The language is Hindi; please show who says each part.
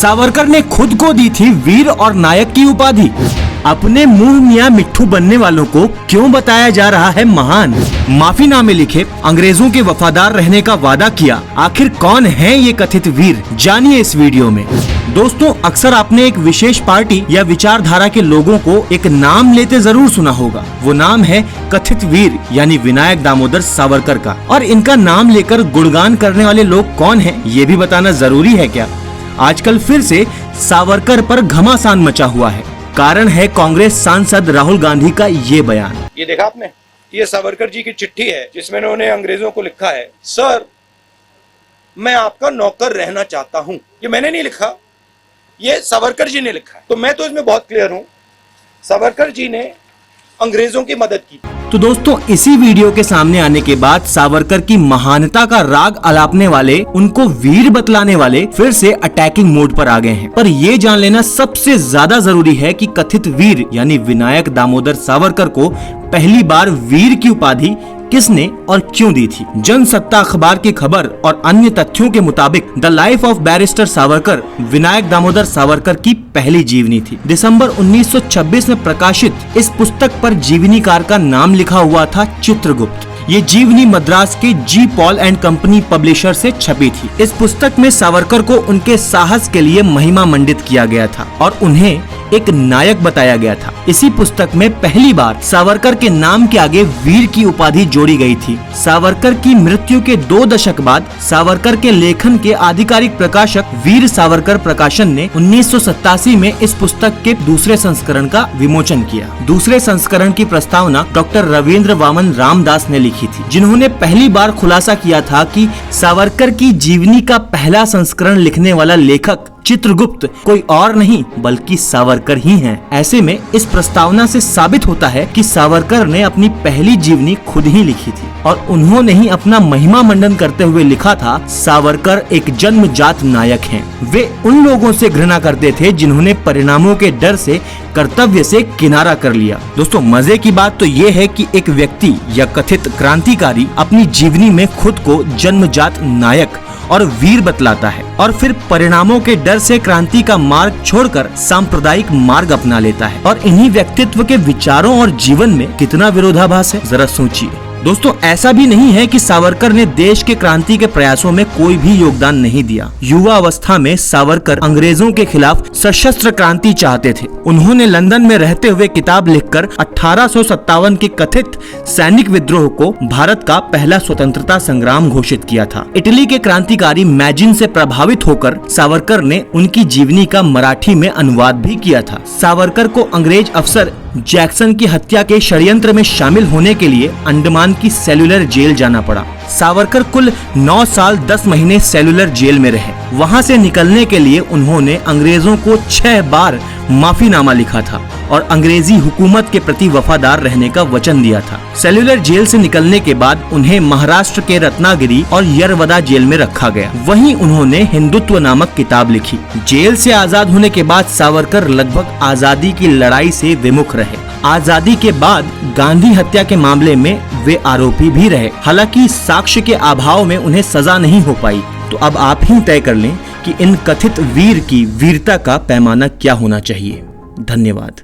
Speaker 1: सावरकर ने खुद को दी थी वीर और नायक की उपाधि। अपने मुंह मियां मिट्ठू बनने वालों को क्यों बताया जा रहा है महान? माफीनामे लिखे, अंग्रेजों के वफादार रहने का वादा किया। आखिर कौन है ये कथित वीर? जानिए इस वीडियो में। दोस्तों, अक्सर आपने एक विशेष पार्टी या विचारधारा के लोगों को एक नाम लेते जरूर सुना होगा। वो नाम है कथित वीर यानी विनायक दामोदर सावरकर का। और इनका नाम लेकर गुणगान करने वाले लोग कौन हैं, ये भी बताना जरूरी है क्या? आजकल फिर से सावरकर पर घमासान मचा हुआ है। कारण है कांग्रेस सांसद राहुल गांधी का ये बयान।
Speaker 2: ये देखा आपने, ये सावरकर जी की चिट्ठी है जिसमें उन्होंने अंग्रेजों को लिखा है, सर मैं आपका नौकर रहना चाहता हूं। ये मैंने नहीं लिखा, ये सावरकर जी ने लिखा है। तो मैं तो इसमें बहुत क्लियर हूं, सावरकर जी ने अंग्रेजों की मदद की।
Speaker 1: तो दोस्तों, इसी वीडियो के सामने आने के बाद सावरकर की महानता का राग अलापने वाले, उनको वीर बतलाने वाले फिर से अटैकिंग मोड पर आ गए हैं। पर ये जान लेना सबसे ज्यादा जरूरी है कि कथित वीर यानी विनायक दामोदर सावरकर को पहली बार वीर की उपाधि किसने और क्यों दी थी? जनसत्ता अखबार की खबर और अन्य तथ्यों के मुताबिक the life of barrister Savarkar Vinayak Damodar Savarkar की पहली जीवनी थी। दिसंबर 1926 में प्रकाशित इस पुस्तक पर जीवनीकार का नाम लिखा हुआ था चित्रगुप्त। ये जीवनी मद्रास के जी पॉल एंड कंपनी पब्लिशर से छपी थी। इस पुस्तक में सावरकर को उनके साहस के लिए महिमा मंडित किया गया था और उन्हें एक नायक बताया गया था। इसी पुस्तक में पहली बार सावरकर के नाम के आगे वीर की उपाधि जोड़ी गई थी। सावरकर की मृत्यु के 2 दशक बाद सावरकर के लेखन के आधिकारिक प्रकाशक वीर सावरकर प्रकाशन ने 1987 में इस पुस्तक के दूसरे संस्करण का विमोचन किया। दूसरे संस्करण की प्रस्तावना डॉक्टर रविंद्र वामन रामदास ने लिखी थी, जिन्होंने पहली बार खुलासा किया था कि सावरकर की जीवनी का पहला संस्करण लिखने वाला लेखक चित्रगुप्त कोई और नहीं बल्कि सावरकर ही हैं। ऐसे में इस प्रस्तावना से साबित होता है कि सावरकर ने अपनी पहली जीवनी खुद ही लिखी थी और उन्होंने ही अपना महिमा मंडन करते हुए लिखा था, सावरकर एक जन्मजात नायक हैं। वे उन लोगों से घृणा करते थे जिन्होंने परिणामों के डर से कर्तव्य से किनारा कर लिया। दोस्तों, मजे की बात तो ये है कि एक व्यक्ति या कथित क्रांतिकारी अपनी जीवनी में खुद को जन्मजात नायक और वीर बतलाता है और फिर परिणामों के डर से क्रांति का मार्ग छोड़कर सांप्रदायिक मार्ग अपना लेता है। और इन्हीं व्यक्तित्व के विचारों और जीवन में कितना विरोधाभास है, जरा सोचिए। दोस्तों, ऐसा भी नहीं है कि सावरकर ने देश के क्रांति के प्रयासों में कोई भी योगदान नहीं दिया। युवा अवस्था में सावरकर अंग्रेजों के खिलाफ सशस्त्र क्रांति चाहते थे। उन्होंने लंदन में रहते हुए किताब लिखकर 1857 के कथित सैनिक विद्रोह को भारत का पहला स्वतंत्रता संग्राम घोषित किया था। इटली के क्रांतिकारी मैजिन से प्रभावित होकर सावरकर ने उनकी जीवनी का मराठी में अनुवाद भी किया था। सावरकर को अंग्रेज अफसर जैक्सन की हत्या के षड्यंत्र में शामिल होने के लिए अंडमान की सेलुलर जेल जाना पड़ा। सावरकर कुल 9 साल 10 महीने सेलुलर जेल में रहे। वहां से निकलने के लिए उन्होंने अंग्रेजों को 6 बार माफीनामा लिखा था और अंग्रेजी हुकूमत के प्रति वफादार रहने का वचन दिया था। सेलुलर जेल से निकलने के बाद उन्हें महाराष्ट्र के रत्नागिरी और यरवदा जेल में रखा गया। वहीं उन्होंने हिंदुत्व नामक किताब लिखी। जेल से आजाद होने के बाद सावरकर लगभग आजादी की लड़ाई से विमुख रहे। आजादी के बाद गांधी हत्या के मामले में वे आरोपी भी रहे। हालांकि साक्ष्य के अभाव में उन्हें सजा नहीं हो पाई। तो अब आप ही तय कर लें कि इन कथित वीर की वीरता का पैमाना क्या होना चाहिए। धन्यवाद।